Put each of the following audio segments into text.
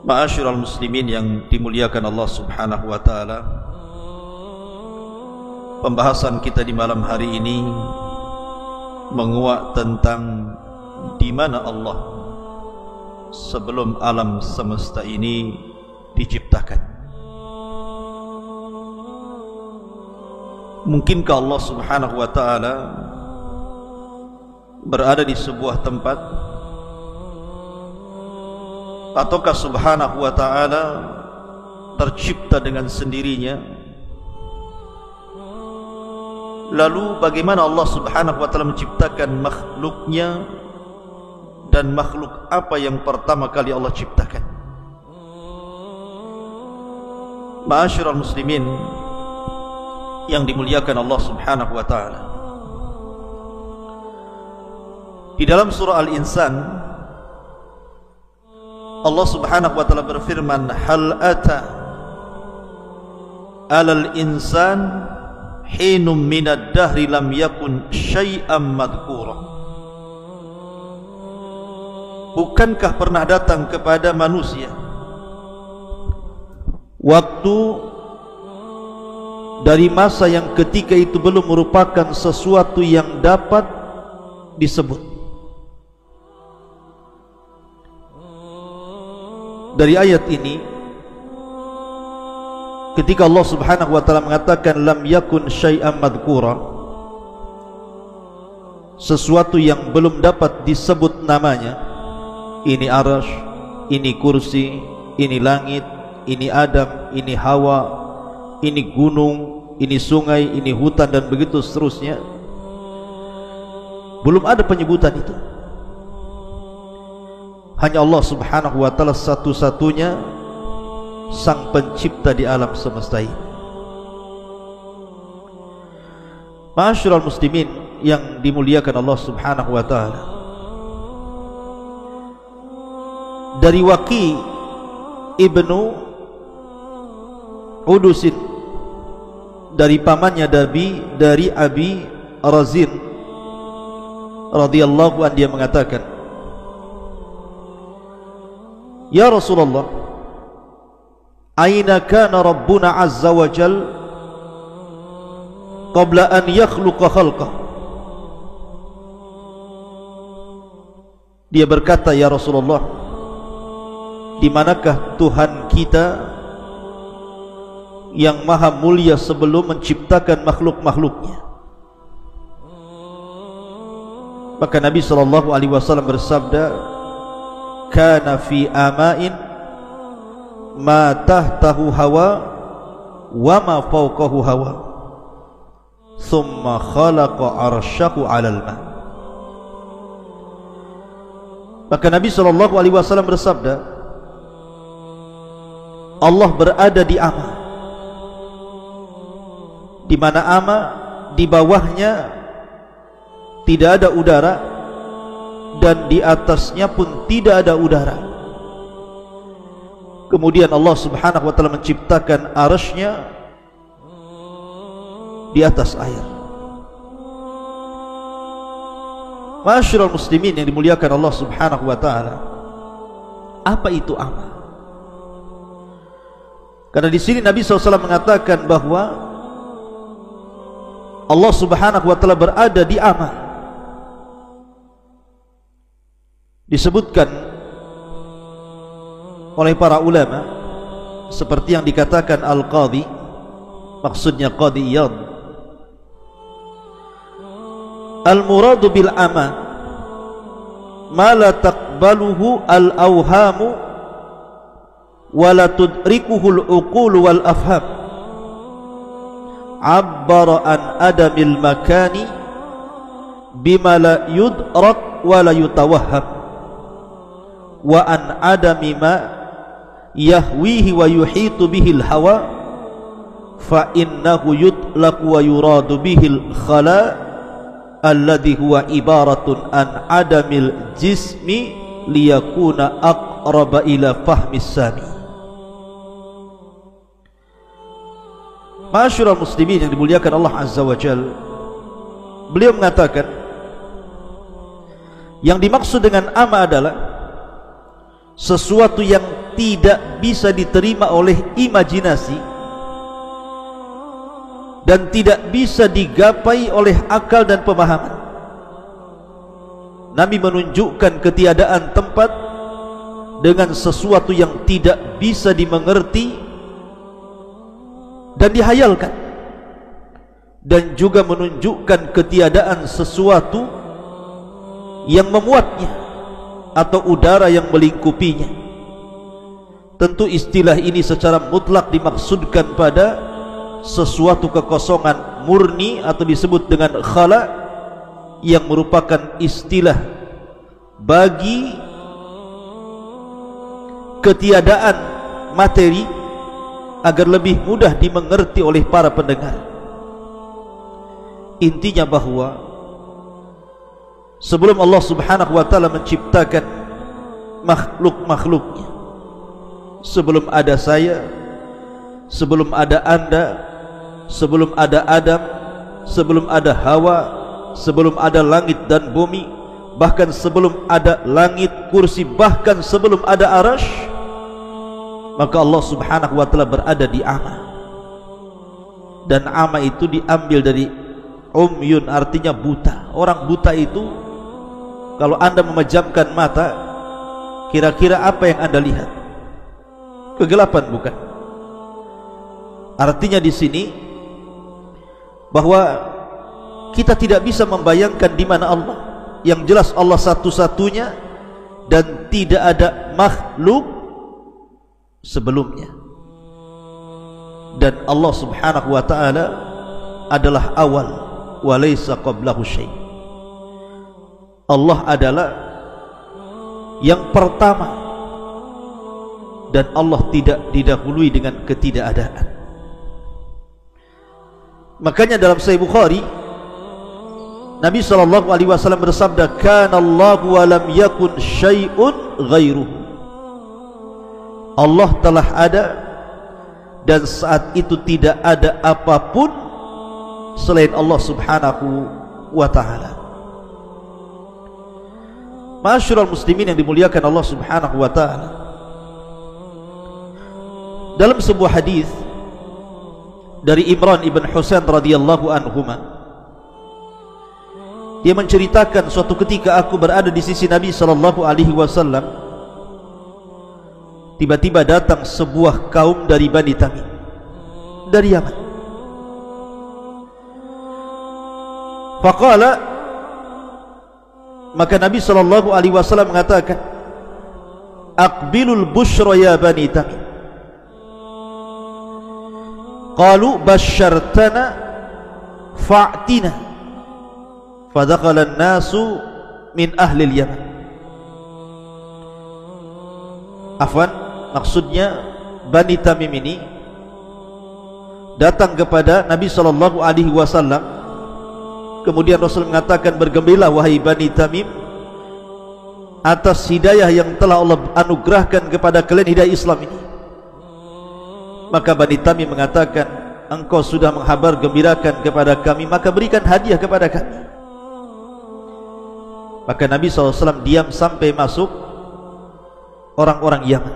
Ma'asyiral muslimin yang dimuliakan Allah Subhanahu wa taala, pembahasan kita di malam hari ini menguak tentang di mana Allah sebelum alam semesta ini diciptakan. Mungkinkah Allah Subhanahu wa taala berada di sebuah tempat, ataukah Subhanahu wa ta'ala tercipta dengan sendirinya? Lalu bagaimana Allah Subhanahu wa ta'ala menciptakan makhluknya, dan makhluk apa yang pertama kali Allah ciptakan? Ma'asyiral muslimin yang dimuliakan Allah Subhanahu wa ta'ala, di dalam surah Al-Insan Allah Subhanahu wa ta'ala berfirman, hal ata alal insan hinum minad dahri lam yakun syai'am madhkura. Bukankah pernah datang kepada manusia waktu dari masa yang ketika itu belum merupakan sesuatu yang dapat disebut? Dari ayat ini, ketika Allah Subhanahu wa ta'ala mengatakan lam yakun syai'an madhkura, sesuatu yang belum dapat disebut namanya, ini arasy, ini kursi, ini langit, ini Adam, ini Hawa, ini gunung, ini sungai, ini hutan, dan begitu seterusnya. Belum ada penyebutan itu. Hanya Allah Subhanahu wa ta'ala satu-satunya sang pencipta di alam semesta ini. Ma'asyiral muslimin yang dimuliakan Allah Subhanahu wa ta'ala, dari Waqi ibnu Udusin, dari pamannya dari Abi Razin radhiyallahu anhu, dia mengatakan, ya Rasulullah, aina kana Rabbuna azza wa jal qabla an yakhluqa khalqah? Dia berkata, ya Rasulullah, di manakah Tuhan kita yang maha mulia sebelum menciptakan makhluk-makhluknya? Maka Nabi SAW bersabda, kana fi ama'in ma tahtahu hawa wa ma fawqahu hawa thumma khalaqa arsyahu 'alal ma. Maka Nabi SAW bersabda, Allah berada di ama, di mana ama di bawahnya tidak ada udara, dan di atasnya pun tidak ada udara. Kemudian Allah Subhanahu wa ta'ala menciptakan arasy-Nya di atas air. Ma'asyiral muslimin yang dimuliakan Allah Subhanahu wa ta'ala, apa itu ama? Karena di sini Nabi SAW mengatakan bahwa Allah Subhanahu wa ta'ala berada di ama. Disebutkan oleh para ulama seperti yang dikatakan Al-Qadhi, maksudnya Qadhi Iyad, al-muradu bil ama ma la taqbaluhu al-awhamu wa la tudrikuhu al-uqul wal afham, abbara an adamil makani bima la yudrak wa la yutawahham, wa an adami ma yahwihi wa yuhitu bihil hawa, fa innahu yutlaqu wa yuradu bihil khala alladhi huwa ibaratun an adamil jismi liyakuna aqraba ila fahmis sami. Ma'asyiral muslimin yang dimuliakan Allah Azza wa Jalla, beliau mengatakan yang dimaksud dengan ama adalah sesuatu yang tidak bisa diterima oleh imajinasi dan tidak bisa digapai oleh akal dan pemahaman. Nabi menunjukkan ketiadaan tempat dengan sesuatu yang tidak bisa dimengerti dan dihayalkan, dan juga menunjukkan ketiadaan sesuatu yang memuatnya atau udara yang melingkupinya. Tentu istilah ini secara mutlak dimaksudkan pada sesuatu kekosongan murni atau disebut dengan khala, yang merupakan istilah bagi ketiadaan materi agar lebih mudah dimengerti oleh para pendengar. Intinya bahwa sebelum Allah Subhanahu wa ta'ala menciptakan makhluk-makhluknya, sebelum ada saya, sebelum ada Anda, sebelum ada Adam, sebelum ada Hawa, sebelum ada langit dan bumi, bahkan sebelum ada langit, kursi, bahkan sebelum ada arasy, maka Allah Subhanahu wa ta'ala berada di ama. Dan ama itu diambil dari umyun, artinya buta. Orang buta itu, kalau Anda memejamkan mata, kira-kira apa yang Anda lihat? Kegelapan, bukan? Artinya di sini bahwa kita tidak bisa membayangkan di mana Allah. Yang jelas Allah satu-satunya dan tidak ada makhluk sebelumnya. Dan Allah Subhanahu wa ta'ala adalah awal wa laysa qablahu syai'. Allah adalah yang pertama dan Allah tidak didahului dengan ketidakadaan. Makanya dalam Sahih Bukhari Nabi SAW bersabda, "Kana Allahu wa lam yakun syai'un ghairuhu." Allah telah ada dan saat itu tidak ada apapun selain Allah Subhanahu wa ta'ala. Ma'asyiral muslimin yang dimuliakan Allah Subhanahu wa ta'ala, dalam sebuah hadis dari Imran ibn Husain radhiyallahu anhuma, dia menceritakan, suatu ketika aku berada di sisi Nabi sallallahu alaihi wasallam, tiba-tiba datang sebuah kaum dari Bani Tamim, dari Yaman. Faqala, maka Nabi sallallahu alaihi wasallam mengatakan, "Aqbilul busyra ya Bani Tamim." Qalu basyartana fa'tina. Fadakhala an-nasu min ahli al-Yaman. Afwan, maksudnya Bani Tamim ini datang kepada Nabi sallallahu alaihi wasallam. Kemudian Rasul mengatakan, "Bergembiralah wahai Bani Tamim atas hidayah yang telah Allah anugerahkan kepada kalian, hidayah Islam ini." Maka Bani Tamim mengatakan, "Engkau sudah menghabar gembirakan kepada kami, maka berikan hadiah kepada kami." Maka Nabi SAW diam sampai masuk orang-orang Yaman.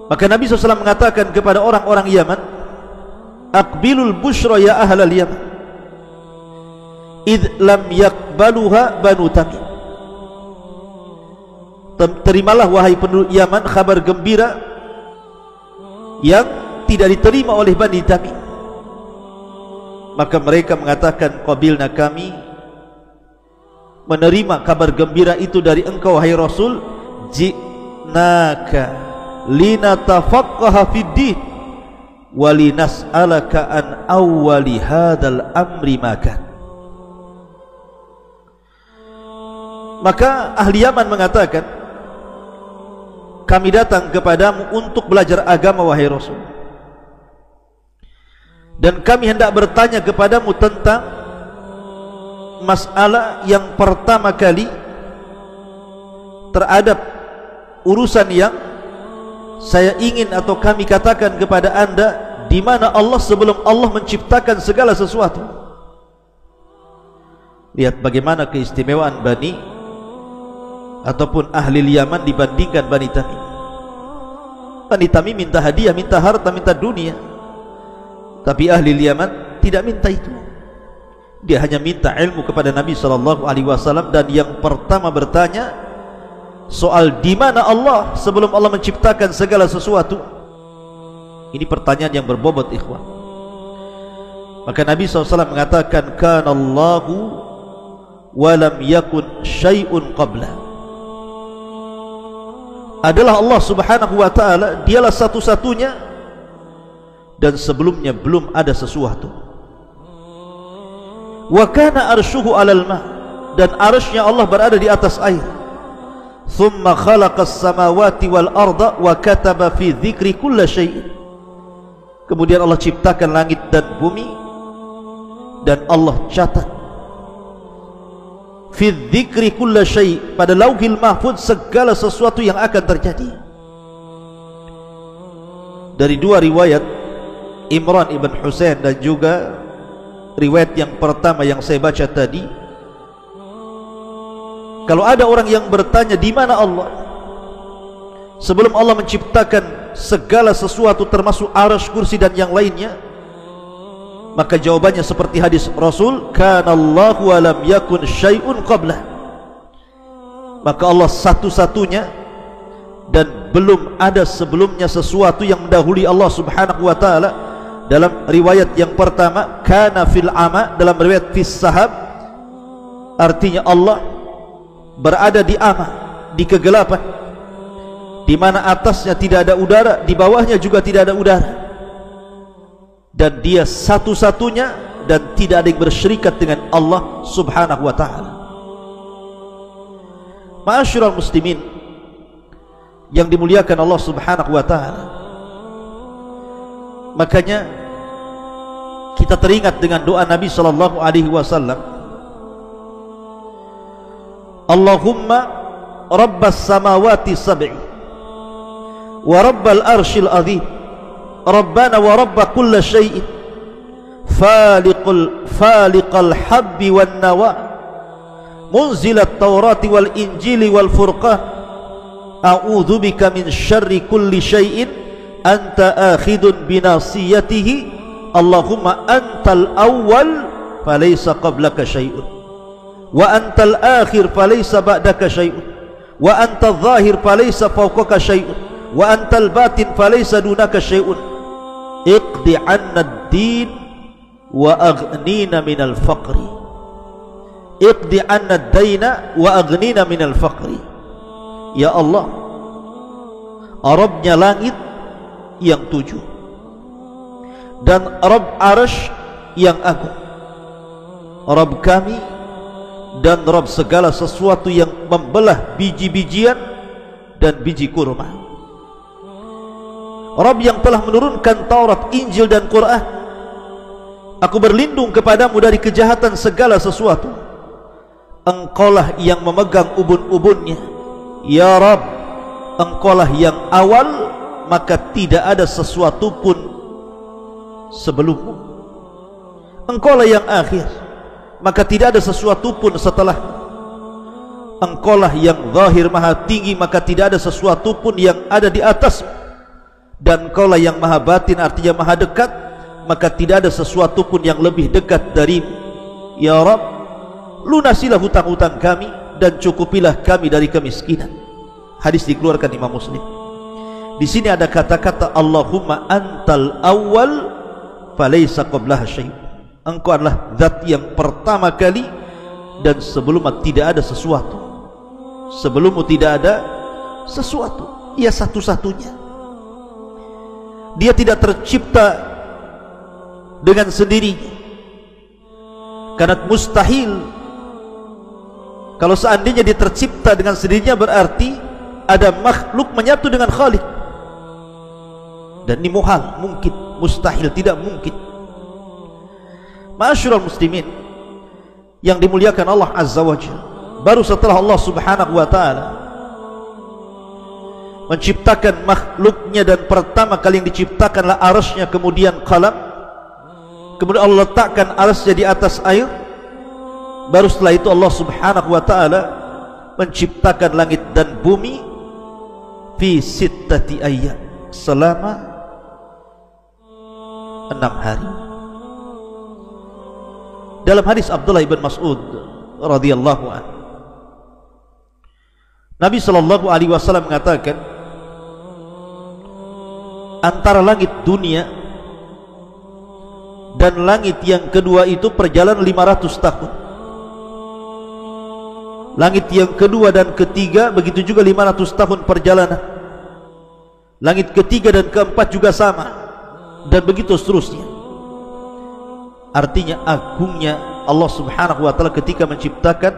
Maka Nabi SAW mengatakan kepada orang-orang Yaman, "Aqbilul busyra ya ahlal Yaman, idh lam yakbaluha Banu Tamim." Terimalah wahai penduduk Yaman kabar gembira yang tidak diterima oleh Bani Tamim. Maka mereka mengatakan, "Qabilna, kami menerima kabar gembira itu dari engkau wahai Rasul. Ji'naka linatafaqqaha fid din wa linas'alaka an awwali hadzal amri makan." Maka ahli Yaman mengatakan, "Kami datang kepadamu untuk belajar agama wahai Rasul, dan kami hendak bertanya kepadamu tentang masalah yang pertama kali terhadap urusan yang saya ingin atau kami katakan kepada anda, di mana Allah sebelum Allah menciptakan segala sesuatu." Lihat bagaimana keistimewaan Bani ataupun ahli Yaman dibandingkan Bani Tamim. Bani Tamim minta hadiah, minta harta, minta dunia, tapi ahli Yaman tidak minta itu. Dia hanya minta ilmu kepada Nabi SAW, dan yang pertama bertanya soal di mana Allah sebelum Allah menciptakan segala sesuatu. Ini pertanyaan yang berbobot, ikhwan. Maka Nabi SAW mengatakan, kana Allahu wa lam yakun syai'un qabla. Adalah Allah Subhanahu wa ta'ala, dialah satu-satunya, dan sebelumnya belum ada sesuatu. Wa kana arsyuhu 'alal ma', dan arsy-Nya Allah berada di atas air. Thumma khalaqas samawati wal arda wa kataba fi dzikri kulli syai'. Kemudian Allah ciptakan langit dan bumi, dan Allah catat fi dzikri kulli syai', pada lauhil mahfuz segala sesuatu yang akan terjadi. Dari dua riwayat, Imran ibn Husain dan juga riwayat yang pertama yang saya baca tadi, kalau ada orang yang bertanya di mana Allah sebelum Allah menciptakan segala sesuatu termasuk arsy, kursi dan yang lainnya, maka jawabannya seperti hadis Rasul, kana Allahu wa lam yakun syai'un qabla. Maka Allah satu-satunya dan belum ada sebelumnya sesuatu yang mendahului Allah Subhanahu wa ta'ala. Dalam riwayat yang pertama, kana fil ama, dalam riwayat fis sahab, artinya Allah berada di ama, di kegelapan, di mana atasnya tidak ada udara, di bawahnya juga tidak ada udara, dan dia satu-satunya dan tidak ada yang bersyirikat dengan Allah Subhanahu wa ta'ala. Ma'asyiral muslimin yang dimuliakan Allah Subhanahu wa ta'ala, makanya kita teringat dengan doa Nabi sallallahu alaihi wasallam, Allahumma rabbas samawati sab'i wa rabbal arshil azim, rabbana wa rabba kulli syai'in, faliqal habbi wan nawa, munzilat taurati wal injili wal furqan, a'udzu bika min syarri kulli syai'in anta akhidun binasiyatihi, Allahumma antal awwal falaysa qablaka syai'un, wa antal akhir falaysa ba'daka syai'un, wa antal zahir falaysa fawqaka syai'un, wa antal batin falaysa dunaka syai'un, iqdi 'anna ad-din wa aghnina minal faqri, iqdi 'anna ad-daina wa aghnina minal faqri. Ya Allah, Rabbnya langit yang 7 dan Rabb arsy yang agung, Rabb kami dan Rabb segala sesuatu yang membelah biji-bijian dan biji kurma, Rabb yang telah menurunkan Taurat, Injil dan Quran. Aku berlindung kepadamu dari kejahatan segala sesuatu. Engkaulah yang memegang ubun-ubunnya. Ya Rabb, Engkaulah yang awal, maka tidak ada sesuatu pun sebelummu. Engkaulah yang akhir, maka tidak ada sesuatu pun setelahmu. Engkaulah yang zahir maha tinggi, maka tidak ada sesuatu pun yang ada di atasmu. Dan Engkaulah yang maha batin, artinya maha dekat, maka tidak ada sesuatu pun yang lebih dekat darimu. Ya Rabb, lunasilah hutang-hutang kami dan cukupilah kami dari kemiskinan. Hadis dikeluarkan Imam Muslim. Di sini ada kata-kata Allahumma antal awwal falaysa qablaha syai'. Engkau adalah zat yang pertama kali dan sebelumnya tidak ada sesuatu. Sebelummu tidak ada sesuatu. Ia satu-satunya. Dia tidak tercipta dengan sendirinya, karena mustahil. Kalau seandainya dia tercipta dengan sendirinya, berarti ada makhluk menyatu dengan Khalik, dan ini muhal, mungkin, mustahil, tidak mungkin. Ma'asyiral muslimin yang dimuliakan Allah Azza wa Jalla, baru setelah Allah Subhanahu wa ta'ala menciptakan makhluknya, dan pertama kali yang diciptakanlah arsy-Nya, kemudian qalam, kemudian Allah letakkan arsy-Nya di atas air. Baru setelah itu Allah Subhanahu wa ta'ala menciptakan langit dan bumi fi sittati ayyam, selama 6 hari. Dalam hadis Abdullah bin Mas'ud radhiyallahu anhu, Nabi sallallahu alaihi wasallam mengatakan, antara langit dunia dan langit yang kedua itu perjalanan 500 tahun. Langit yang kedua dan ketiga begitu juga 500 tahun perjalanan. Langit ketiga dan keempat juga sama, dan begitu seterusnya. Artinya agungnya Allah subhanahu wa ta'ala ketika menciptakan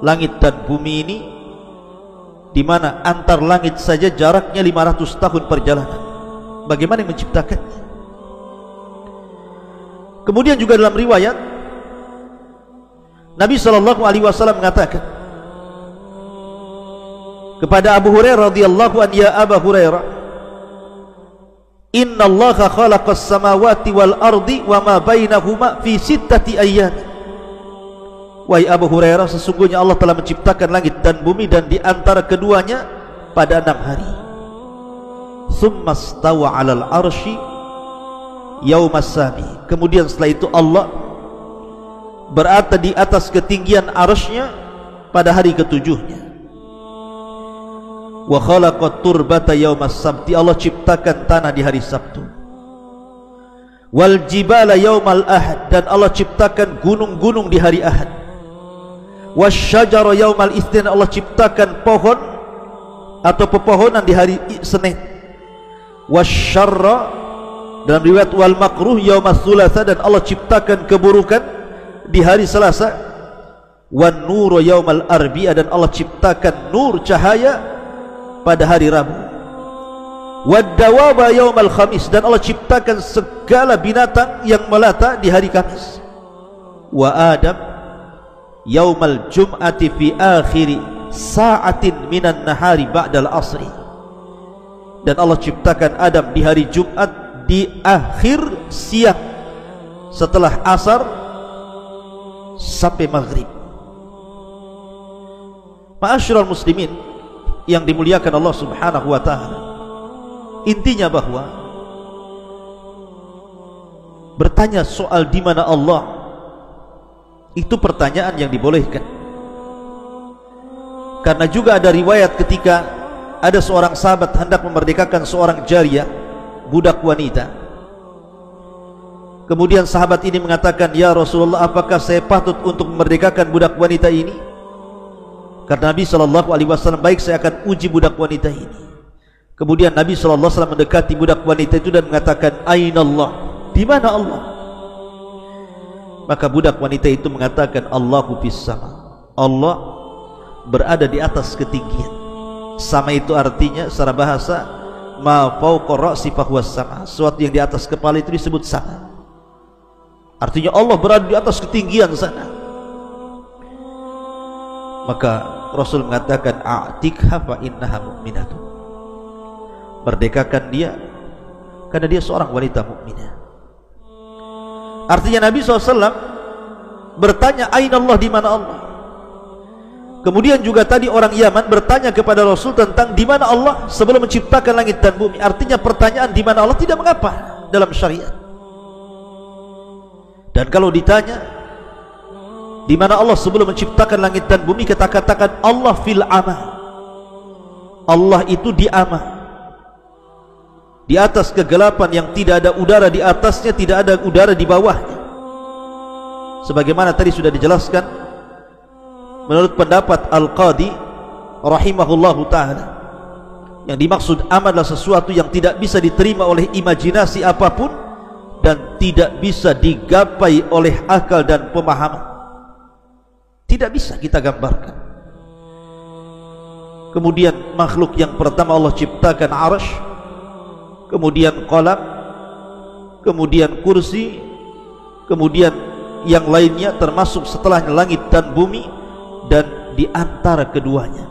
langit dan bumi ini, di mana antar langit saja jaraknya 500 tahun perjalanan. Bagaimana yang menciptakannya? Kemudian juga dalam riwayat Nabi sallallahu alaihi wasallam mengatakan kepada Abu Hurairah radhiyallahu anhu, ya Abu Hurairah, inna Allaha khalaqas samawati wal ardi wa ma bainahuma fi sittati ayyam. Wahai Abu Hurairah, sesungguhnya Allah telah menciptakan langit dan bumi dan di antara keduanya pada 6 hari. Tsumma stawa 'alal arsy yaumas sabi. Kemudian setelah itu Allah berada di atas ketinggian arsy-Nya pada hari ketujuhnya. Wa khalaqat turbata yaumas sabti. Allah ciptakan tanah di hari Sabtu. Wal jibala yaumal ahad. Dan Allah ciptakan gunung-gunung di hari Ahad. Wasyajara yaumal itsnin. Allah ciptakan pohon atau pepohonan di hari Senin. Wasyarra, dalam riwayat wal makruh yaumas tsulatsa. Dan Allah ciptakan keburukan di hari Selasa. Wan nuru yaumal arbi'a. Dan Allah ciptakan nur, cahaya, pada hari Rabu. Wad dawaba yaumal khamis. Dan Allah ciptakan segala binatang yang melata di hari Kamis. Wa Adam yaumal jum'ati fi akhiri sa'atin minan nahari ba'dal asri. Dan Allah ciptakan Adam di hari Jumat di akhir siang setelah asar sampai maghrib. Ma'asyiral muslimin yang dimuliakan Allah subhanahu wa ta'ala, intinya bahwa bertanya soal di mana Allah itu pertanyaan yang dibolehkan. Karena juga ada riwayat ketika ada seorang sahabat hendak memerdekakan seorang jariyah, budak wanita. Kemudian sahabat ini mengatakan, ya Rasulullah, apakah saya patut untuk memerdekakan budak wanita ini? Karena Nabi SAW, baik, saya akan uji budak wanita ini. Kemudian Nabi SAW mendekati budak wanita itu dan mengatakan, Aina Allah? Di mana Allah? Maka budak wanita itu mengatakan, Allahu fis sama. Allah berada di atas ketinggian. Sama itu artinya secara bahasa ma fawqa ra'si fahuwas sama. Sesuatu yang di atas kepala itu disebut sama. Artinya Allah berada di atas ketinggian sana. Maka Rasul mengatakan, a'tikha fa innaha mu'minatun. Merdekakan dia karena dia seorang wanita mukminah. Artinya Nabi SAW bertanya, Aina Allah? Di mana Allah? Kemudian juga tadi orang Yaman bertanya kepada Rasul tentang di mana Allah sebelum menciptakan langit dan bumi. Artinya pertanyaan di mana Allah tidak mengapa dalam syariat. Dan kalau ditanya di mana Allah sebelum menciptakan langit dan bumi, kita katakan Allah fil ama. Allah itu di ama, di atas kegelapan yang tidak ada udara di atasnya, tidak ada udara di bawahnya. Sebagaimana tadi sudah dijelaskan menurut pendapat Al-Qadi rahimahullahu ta'ala, yang dimaksud ama adalah sesuatu yang tidak bisa diterima oleh imajinasi apapun dan tidak bisa digapai oleh akal dan pemahaman. Tidak bisa kita gambarkan. Kemudian makhluk yang pertama Allah ciptakan arsy, kemudian qalam, kemudian kursi, kemudian yang lainnya termasuk setelahnya langit dan bumi, dan di antara keduanya